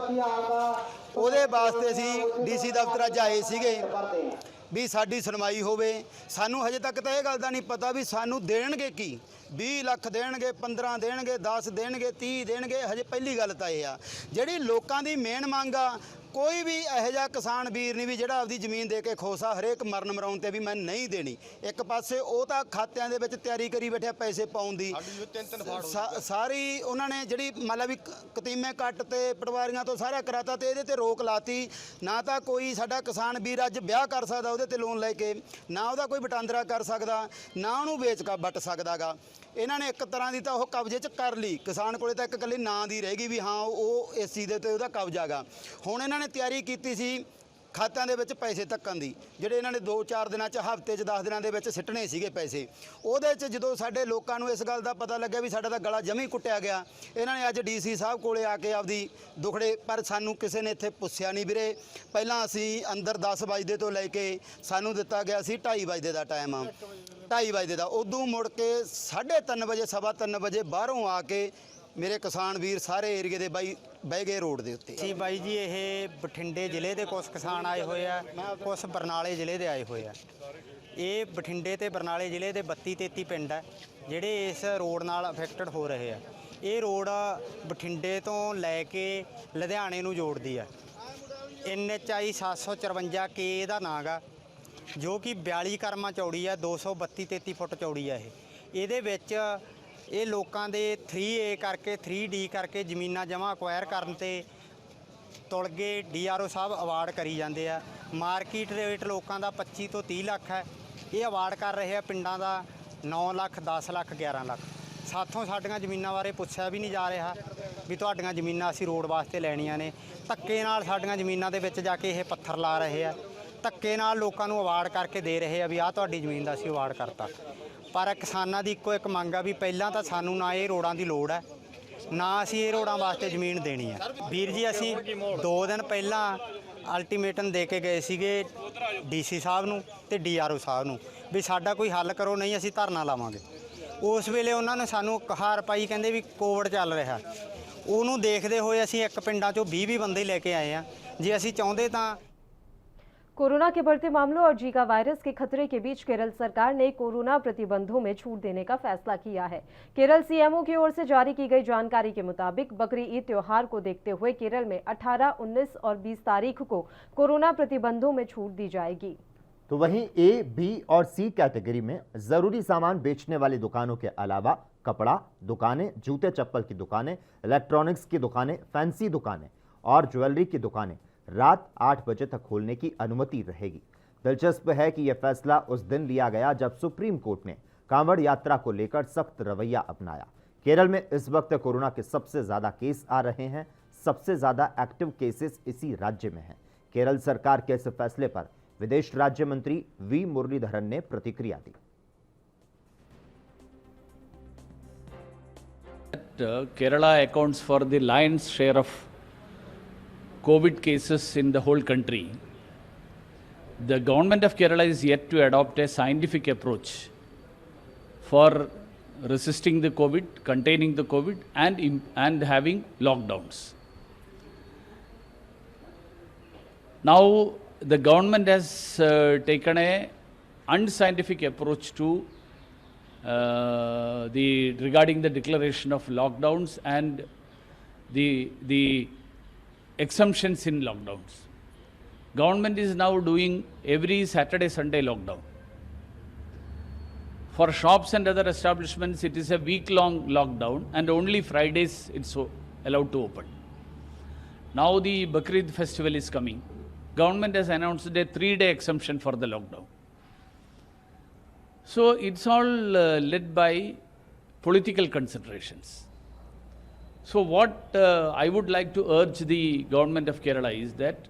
ਉਹਦੇ ਵਾਸਤੇ ਅਸੀਂ ਡੀਸੀ ਦਫ਼ਤਰ ਅੱਜ ਆਏ ਸੀਗੇ ਵੀ ਸਾਡੀ ਸੁਣਵਾਈ ਹੋਵੇ। ਸਾਨੂੰ ਹਜੇ ਤੱਕ ਤਾਂ ਇਹ ਗੱਲ ਦਾ ਨਹੀਂ ਪਤਾ ਵੀ ਸਾਨੂੰ ਦੇਣਗੇ ਕੀ, 20 ਲੱਖ ਦੇਣਗੇ, 15 ਦੇਣਗੇ, 10 ਦੇਣਗੇ, 30 ਦੇਣਗੇ। ਹਜੇ ਪਹਿਲੀ ਗੱਲ ਤਾਂ ਇਹ ਆ ਜਿਹੜੀ ਲੋਕਾਂ ਦੀ ਮੇਨ ਮੰਗ ਆ, ਕੋਈ ਵੀ ਇਹੋ ਜਿਹਾ ਕਿਸਾਨ ਵੀਰ ਨਹੀਂ ਵੀ ਜਿਹੜਾ ਆਪਦੀ ਜ਼ਮੀਨ ਦੇ ਕੇ ਖੁਸ਼ ਆ ਹਰੇਕ ਮਰਨ ਮਰਾਉਣ ਤੇ ਵੀ ਮੈਂ ਨਹੀਂ ਦੇਣੀ। ਇੱਕ ਪਾਸੇ ਉਹ ਤਾਂ ਖਾਤਿਆਂ ਦੇ ਵਿੱਚ ਤਿਆਰੀ ਕਰੀ ਬੈਠਿਆ ਪੈਸੇ ਪਾਉਣ ਦੀ, ਸਾਰੀ ਉਹਨਾਂ ਨੇ ਜਿਹੜੀ ਮਤਲਬ ਵੀ ਕਤੀਮੇ ਕੱਟ ਤੇ ਪਟਵਾਰੀਆਂ ਤੋਂ ਸਾਰਾ ਕਰਾਤਾ ਤੇ ਇਹਦੇ ਤੇ ਰੋਕ ਲਾਤੀ। ਨਾ ਤਾਂ ਕੋਈ ਸਾਡਾ ਕਿਸਾਨ ਵੀਰ ਅੱਜ ਵਿਆਹ ਕਰ ਸਕਦਾ ਉਹਦੇ ਤੇ ਲੋਨ ਲੈ ਕੇ, ਨਾ ਉਹਦਾ ਕੋਈ ਵਟਾਂਦਰਾ ਕਰ ਸਕਦਾ, ਨਾ ਉਹਨੂੰ ਵੇਚ ਕੇ ਵੱਟ ਸਕਦਾਗਾ। ਇਹਨਾਂ ਨੇ ਇੱਕ ਤਰ੍ਹਾਂ ਦੀ ਤਾਂ ਉਹ ਕਬਜ਼ੇ 'ਚ ਕਰ ਲਈ, ਕਿਸਾਨ ਕੋਲੇ ਤਾਂ ਇੱਕ ਇਕੱਲੀ ਨਾਂ ਦੀ ਰਹਿ ਗਈ ਵੀ ਹਾਂ ਉਹ ਇਸ ਚੀਜ਼ ਦੇ ਉੱਤੇ ਉਹਦਾ ਕਬਜ਼ਾ ਗਾ। ਹੁਣ ਇਹਨਾਂ ਨੇ ਤਿਆਰੀ ਕੀਤੀ ਸੀ ਖਾਤਿਆਂ ਦੇ ਵਿੱਚ ਪੈਸੇ ਧੱਕਣ ਦੀ, ਜਿਹੜੇ ਇਹਨਾਂ ਨੇ 2-4 ਦਿਨਾਂ 'ਚ, ਹਫ਼ਤੇ 'ਚ, 10 ਦਿਨਾਂ ਦੇ ਵਿੱਚ ਸਿੱਟਣੇ ਸੀਗੇ ਪੈਸੇ। ਉਹਦੇ 'ਚ ਜਦੋਂ ਸਾਡੇ ਲੋਕਾਂ ਨੂੰ ਇਸ ਗੱਲ ਦਾ ਪਤਾ ਲੱਗਿਆ ਵੀ ਸਾਡਾ ਤਾਂ ਗਲਾ ਜਮੀ ਕੁੱਟਿਆ ਗਿਆ, ਇਹਨਾਂ ਨੇ ਅੱਜ ਡੀਸੀ ਸਾਹਿਬ ਕੋਲੇ ਆ ਕੇ ਆਪਦੀ ਦੁਖੜੇ, ਪਰ ਸਾਨੂੰ ਕਿਸੇ ਨੇ ਇੱਥੇ ਪੁੱਛਿਆ ਨਹੀਂ ਵੀਰੇ। ਪਹਿਲਾਂ ਅਸੀਂ ਅੰਦਰ 10 ਵਜੇ ਤੋਂ ਲੈ ਕੇ ਸਾਨੂੰ ਦਿੱਤਾ ਗਿਆ ਸੀ 2:30 ਵਜੇ ਦਾ ਟਾਈਮ, 2:30 ਵਜੇ ਦਾ। ਉਦੋਂ ਮੁੜ ਕੇ 3:30 ਵਜੇ, 3:15 ਵਜੇ ਬਾਹਰੋਂ ਆ ਕੇ ਮੇਰੇ ਕਿਸਾਨ ਵੀਰ ਸਾਰੇ ਏਰੀਏ ਦੇ ਬਾਈ ਬਹਿ ਗਏ ਰੋਡ ਦੇ ਉੱਤੇ। ਜੀ ਬਾਈ ਜੀ, ਇਹ ਬਠਿੰਡੇ ਜ਼ਿਲ੍ਹੇ ਦੇ ਕੁਝ ਕਿਸਾਨ ਆਏ ਹੋਏ ਆ, ਕੁਝ ਬਰਨਾਲੇ ਜ਼ਿਲ੍ਹੇ ਦੇ ਆਏ ਹੋਏ ਆ। ਇਹ ਬਠਿੰਡੇ ਤੇ ਬਰਨਾਲੇ ਜ਼ਿਲ੍ਹੇ ਦੇ 32-33 ਪਿੰਡ ਆ ਜਿਹੜੇ ਇਸ ਰੋਡ ਨਾਲ ਅਫੈਕਟਡ ਹੋ ਰਹੇ ਆ। ਇਹ ਰੋਡ ਬਠਿੰਡੇ ਤੋਂ ਲੈ ਕੇ ਲੁਧਿਆਣੇ ਨੂੰ ਜੋੜਦੀ ਆ। NHI 754 ਕੇ ਇਹਦਾ ਨਾਂ ਗਾ, ਜੋ ਕਿ 42 ਕਰਮਾਂ ਚੌੜੀ ਆ, 232-33 ਫੁੱਟ ਚੌੜੀ ਆ। ਇਹਦੇ ਵਿੱਚ ਇਹ ਲੋਕਾਂ ਦੇ 3A ਕਰਕੇ 3D ਕਰਕੇ ਜ਼ਮੀਨਾਂ ਜਮ੍ਹਾਂ ਅਕਵਾਇਰ ਕਰਨ ਤੇ ਤੁਲ ਗਏ। DRO ਸਾਹਿਬ ਅਵਾਰਡ ਕਰੀ ਜਾਂਦੇ ਆ। ਮਾਰਕੀਟ ਰੇਟ ਲੋਕਾਂ ਦਾ 25 ਤੋਂ 30 ਲੱਖ ਹੈ, ਇਹ ਅਵਾਰਡ ਕਰ ਰਹੇ ਆ ਪਿੰਡਾਂ ਦਾ 9 ਲੱਖ, 10 ਲੱਖ, 11 ਲੱਖ। ਸਾਥੋਂ ਸਾਡੀਆਂ ਜ਼ਮੀਨਾਂ ਬਾਰੇ ਪੁੱਛਿਆ ਵੀ ਨਹੀਂ ਜਾ ਰਿਹਾ ਵੀ ਤੁਹਾਡੀਆਂ ਜ਼ਮੀਨਾਂ ਅਸੀਂ ਰੋਡ ਵਾਸਤੇ ਲੈਣੀਆਂ ਨੇ। ਧੱਕੇ ਨਾਲ ਸਾਡੀਆਂ ਜ਼ਮੀਨਾਂ ਦੇ ਵਿੱਚ ਜਾ ਕੇ ਇਹ ਪੱਥਰ ਲਾ ਰਹੇ ਆ, ਧੱਕੇ ਨਾਲ ਲੋਕਾਂ ਨੂੰ ਅਵਾਰਡ ਕਰਕੇ ਦੇ ਰਹੇ ਆ ਵੀ ਆਹ ਤੁਹਾਡੀ ਜ਼ਮੀਨ ਦਾ ਅਸੀਂ ਅਵਾਰਡ ਕਰਤਾ। ਪਰ ਕਿਸਾਨਾਂ ਦੀ ਇੱਕੋ ਇੱਕ ਮੰਗ ਆ ਵੀ ਪਹਿਲਾਂ ਤਾਂ ਸਾਨੂੰ ਨਾ ਇਹ ਰੋਡਾਂ ਦੀ ਲੋੜ ਹੈ, ਨਾ ਅਸੀਂ ਇਹ ਰੋਡਾਂ ਵਾਸਤੇ ਜ਼ਮੀਨ ਦੇਣੀ ਹੈ। ਵੀਰ ਜੀ, ਅਸੀਂ 2 ਦਿਨ ਪਹਿਲਾਂ ਅਲਟੀਮੇਟਮ ਦੇ ਕੇ ਗਏ ਸੀਗੇ DC ਸਾਹਿਬ ਨੂੰ ਤੇ DRO ਸਾਹਿਬ ਨੂੰ ਵੀ ਸਾਡਾ ਕੋਈ ਹੱਲ ਕਰੋ, ਨਹੀਂ ਅਸੀਂ ਧਰਨਾ ਲਾਵਾਂਗੇ। ਉਸ ਵੇਲੇ ਉਹਨਾਂ ਨੇ ਸਾਨੂੰ ਕਹਾਰ ਪਾਈ, ਕਹਿੰਦੇ ਵੀ ਕੋਵਿਡ ਚੱਲ ਰਿਹਾ। ਉਹਨੂੰ ਦੇਖਦੇ ਹੋਏ ਅਸੀਂ ਇੱਕ ਪਿੰਡਾਂ ਚੋਂ 20 ਬੰਦੇ ਲੈ ਕੇ ਆਏ ਆ। ਜੇ ਅਸੀਂ ਚਾਹੁੰਦੇ ਤਾਂ कोरोना के बढ़ते मामलों और जीका वायरस के खतरे के बीच केरल सरकार ने कोरोना प्रतिबंधों में छूट देने का फैसला किया है। केरल CMO की ओर से जारी की गई जानकारी के मुताबिक बकरी ईद त्योहार को देखते हुए केरल में 18, 19 और 20 तारीख को कोरोना प्रतिबंधों में छूट दी जाएगी। तो वहीं A, B और C कैटेगरी में जरूरी सामान बेचने वाली दुकानों के अलावा कपड़ा दुकानें, जूते चप्पल की दुकानें, इलेक्ट्रॉनिक्स की दुकानें, फैंसी दुकानें और ज्वेलरी की दुकानें रात 8 बजे तक खोलने की अनुमति रहेगी। दिलचस्प है कि यह फैसला उस दिन लिया गया जब सुप्रीम कोर्ट ने कांवड़ यात्रा को लेकर सख्त रवैया अपनाया। केरल में इस वक्त कोरोना के सबसे ज्यादा केस आ रहे हैं। सबसे ज्यादा एक्टिव केसेस इसी राज्य में हैं। केरल सरकार के इस फैसले पर विदेश राज्य मंत्री V मुरलीधरन ने प्रतिक्रिया दी। Kerala accounts for the lion's share of COVID cases in the whole country. The government of Kerala is yet to adopt a scientific approach for resisting the COVID, containing the COVID, and having lockdowns. Now, the government has taken a unscientific approach to regarding the declaration of lockdowns and the exemptions in lockdowns. Government is now doing every Saturday, Sunday lockdown. For shops and other establishments, it is a week-long lockdown and only Fridays it's allowed to open. Now the Bakrid festival is coming. Government has announced a 3-day exemption for the lockdown. So it's all led by political considerations. So what I would like to urge the government of Kerala is that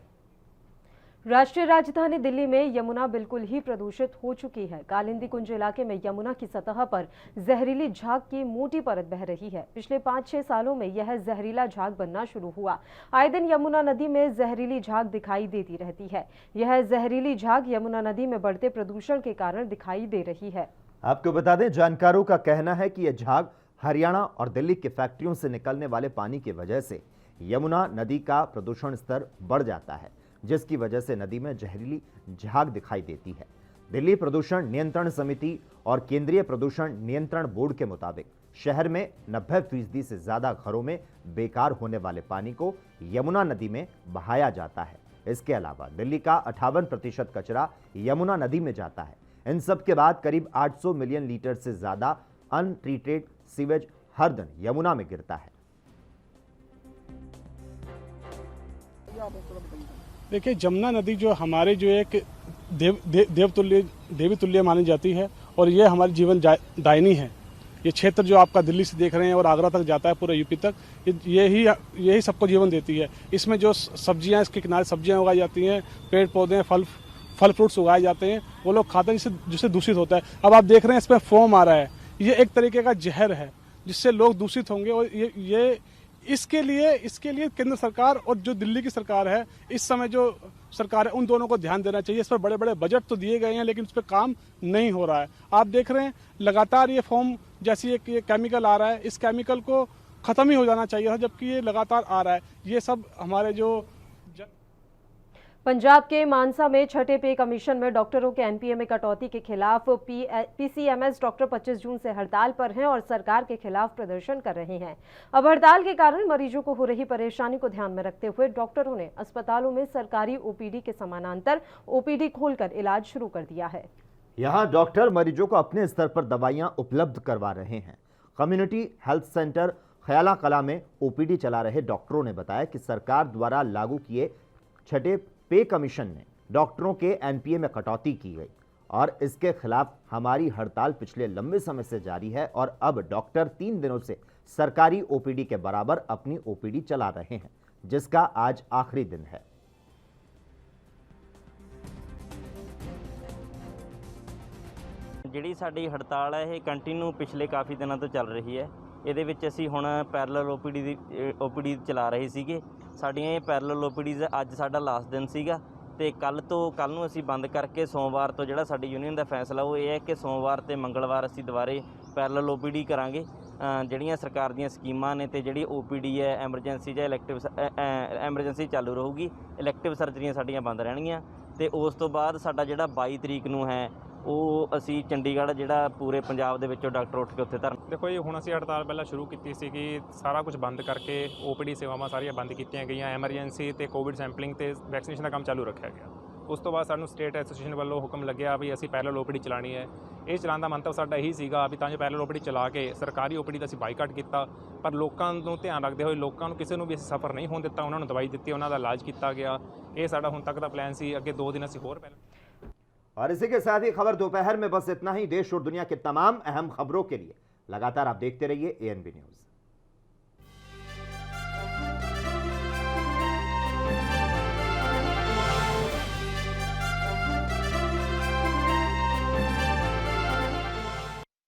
राष्ट्रीय राजधानी दिल्ली में यमुना बिल्कुल ही प्रदूषित हो चुकी है। कालिंदी कुंज इलाके में यमुना की सतह पर जहरीली झाग की मोटी परत बह रही है। पिछले 5-6 सालों में यह जहरीला झाग बनना शुरू हुआ। आए दिन यमुना नदी में जहरीली झाग दिखाई देती रहती है। यह जहरीली झाग यमुना नदी में बढ़ते प्रदूषण के कारण दिखाई दे रही है। आपको बता दें, जानकारों का कहना है कि यह झाग हरियाणा और दिल्ली की फैक्ट्रियों से निकलने वाले पानी की वजह से यमुना नदी का प्रदूषण स्तर बढ़ जाता है, जिसकी वजह से नदी में जहरीली झाग दिखाई देती है। दिल्ली प्रदूषण नियंत्रण समिति और केंद्रीय प्रदूषण नियंत्रण बोर्ड के मुताबिक शहर में 90% से ज्यादा घरों में बेकार होने वाले पानी को यमुना नदी में बहाया जाता है। इसके अलावा दिल्ली का 58% कचरा यमुना नदी में जाता है। इन सब के बाद करीब 800 मिलियन लीटर से ज्यादा अनट्रीटेड सीवेज हर दिन यमुना में गिरता है। देखिए, जमुना नदी जो हमारे जो एक देवी तुल्य मानी जाती है और ये हमारी जीवन दायिनी है। ये क्षेत्र जो आपका दिल्ली से देख रहे हैं और आगरा तक जाता है, पूरे यूपी तक, यही सबको जीवन देती है। इसमें जो सब्जियां, इसके किनारे सब्जियां उगाई जाती हैं, पेड़ पौधे, फल फ्रूट्स उगाए जाते हैं, वो लोग खाते हैं जिससे दूषित होता है। अब आप देख रहे हैं इसमें फोम आ रहा है, ये एक तरीके का जहर है जिससे लोग दूषित होंगे। और ये इसके लिए केंद्र सरकार और जो दिल्ली की सरकार है, इस समय जो सरकार है, उन दोनों को ध्यान देना चाहिए। इस पर बड़े बड़े बजट तो दिए गए हैं, लेकिन इस पर काम नहीं हो रहा है। आप देख रहे हैं लगातार ये फोम जैसी एक ये केमिकल आ रहा है, इस केमिकल को खत्म ही हो जाना चाहिए था, जबकि ये लगातार आ रहा है। ये सब हमारे जो पंजाब के मानसा में छठे पे कमीशन में डॉक्टरों के एनपीए में कटौती के खिलाफ पीसीएमएस डॉक्टर 25 जून से हड़ताल पर हैं और सरकार के खिलाफ प्रदर्शन कर रहे हैं। अब हड़ताल के कारण मरीजों को हो रही परेशानी को ध्यान में रखते हुए डॉक्टरों ने अस्पतालों में सरकारी ओपीडी के समानांतर ओपीडी खोलकर इलाज शुरू कर दिया है। यहाँ डॉक्टर मरीजों को अपने स्तर पर दवाइयां उपलब्ध करवा रहे हैं। कम्युनिटी हेल्थ सेंटर खयाला कला में ओपीडी चला रहे डॉक्टरों ने बताया कि सरकार द्वारा लागू किए छठे पे कमीशन में डॉक्टरों के एनपीए में कटौती की गई और इसके खिलाफ हमारी हड़ताल पिछले लंबे समय से जारी है और अब डॉक्टर 3 दिनों से सरकारी ओपीडी के बराबर अपनी ओपीडी चला रहे हैं, जिसका आज आखिरी दिन है। ਜਿਹੜੀ ਸਾਡੀ ਹੜਤਾਲ ਹੈ ਇਹ ਕੰਟੀਨਿਊ ਪਿਛਲੇ ਕਾਫੀ ਦਿਨਾਂ ਤੋਂ ਚੱਲ ਰਹੀ ਹੈ। ਇਹਦੇ ਵਿੱਚ ਅਸੀਂ ਹੁਣ ਪੈਰਲਲ ਓਪੀਡੀ ਚਲਾ ਰਹੇ ਸੀਗੇ। ਸਾਡੀਆਂ ਇਹ ਪੈਰਲਲ ਓਪੀਡੀਜ਼ ਅੱਜ ਸਾਡਾ ਲਾਸਟ ਦਿਨ ਸੀਗਾ ਤੇ ਕੱਲ ਨੂੰ ਅਸੀਂ ਬੰਦ ਕਰਕੇ ਸੋਮਵਾਰ ਤੋਂ ਜਿਹੜਾ ਸਾਡੀ ਯੂਨੀਅਨ ਦਾ ਫੈਸਲਾ ਉਹ ਇਹ ਹੈ ਕਿ ਸੋਮਵਾਰ ਤੇ ਮੰਗਲਵਾਰ ਅਸੀਂ ਦੁਬਾਰੇ ਪੈਰਲਲ ਓਪੀਡੀ ਕਰਾਂਗੇ। ਜਿਹੜੀਆਂ ਸਰਕਾਰ ਦੀਆਂ ਸਕੀਮਾਂ ਨੇ ਤੇ ਜਿਹੜੀ ਓਪੀਡੀ ਹੈ ਐਮਰਜੈਂਸੀ ਜਾਂ ਐਮਰਜੈਂਸੀ ਚਾਲੂ ਰਹੂਗੀ। ਇਲੈਕਟਿਵ ਸਰਜਰੀਆਂ ਸਾਡੀਆਂ ਬੰਦ ਰਹਿਣਗੀਆਂ ਤੇ ਉਸ ਤੋਂ ਬਾਅਦ ਸਾਡਾ ਜਿਹੜਾ 22 ਤਰੀਕ ਨੂੰ ਹੈ ਉਹ ਅਸੀਂ ਚੰਡੀਗੜ੍ਹ ਜਿਹੜਾ ਪੂਰੇ ਪੰਜਾਬ ਦੇ ਵਿੱਚੋਂ ਡਾਕਟਰ ਉੱਠ ਕੇ ਉੱਥੇ ਧਰਨਾ। ਦੇਖੋ ਜੀ ਹੁਣ ਅਸੀਂ ਹੜਤਾਲ ਪਹਿਲਾਂ ਸ਼ੁਰੂ ਕੀਤੀ ਸੀ ਕਿ ਸਾਰਾ ਕੁਝ ਬੰਦ ਕਰਕੇ ਓਪੀਡੀ ਸੇਵਾਵਾਂ ਸਾਰੀਆਂ ਬੰਦ ਕੀਤੀਆਂ ਗਈਆਂ। ਐਮਰਜੈਂਸੀ ਤੇ ਕੋਵਿਡ ਸੈਂਪਲਿੰਗ ਤੇ ਵੈਕਸੀਨੇਸ਼ਨ ਦਾ ਕੰਮ ਚਾਲੂ ਰੱਖਿਆ ਗਿਆ। ਉਸ ਤੋਂ ਬਾਅਦ ਸਾਨੂੰ ਸਟੇਟ ਐਸੋਸੀਏਸ਼ਨ ਵੱਲੋਂ ਹੁਕਮ ਲੱਗਿਆ ਵੀ ਅਸੀਂ ਪੈਰਲਲ ਓਪੀਡੀ ਚਲਾਉਣੀ ਹੈ। ਇਹ ਚਲਾਉਣ ਦਾ ਮੰਤਵ ਸਾਡਾ ਇਹੀ ਸੀਗਾ ਵੀ ਤਾਂ ਜੋ ਪੈਰਲਲ ਓਪੀਡੀ ਚਲਾ ਕੇ ਸਰਕਾਰੀ ਓਪੀਡੀ ਦਾ ਅਸੀਂ ਬਾਈਕਾਟ ਕੀਤਾ, ਪਰ ਲੋਕਾਂ ਨੂੰ ਧਿਆਨ ਰੱਖਦੇ ਹੋਏ ਲੋਕਾਂ ਨੂੰ ਕਿਸੇ ਨੂੰ ਵੀ ਅਸੀਂ ਸਫਰ ਨਹੀਂ ਹੋਣ ਦਿੱਤਾ। ਉਹਨਾਂ ਨੂੰ ਦਵਾਈ ਦਿੱਤੀ, ਉਹਨਾਂ ਦਾ ਇਲਾਜ ਕੀਤਾ ਗਿਆ। ਇਹ ਸਾਡਾ ਹੁਣ ਤੱਕ ਦਾ ਪਲਾਨ ਸੀ। ਅੱਗੇ 2 दिन ਅਸੀਂ ਹੋਰ ਪਹਿਲਾਂ। और इसी के साथ ही खबर दोपहर में बस इतना ही। देश और दुनिया के तमाम अहम खबरों के लिए लगातार आप देखते रहिए ANB न्यूज़।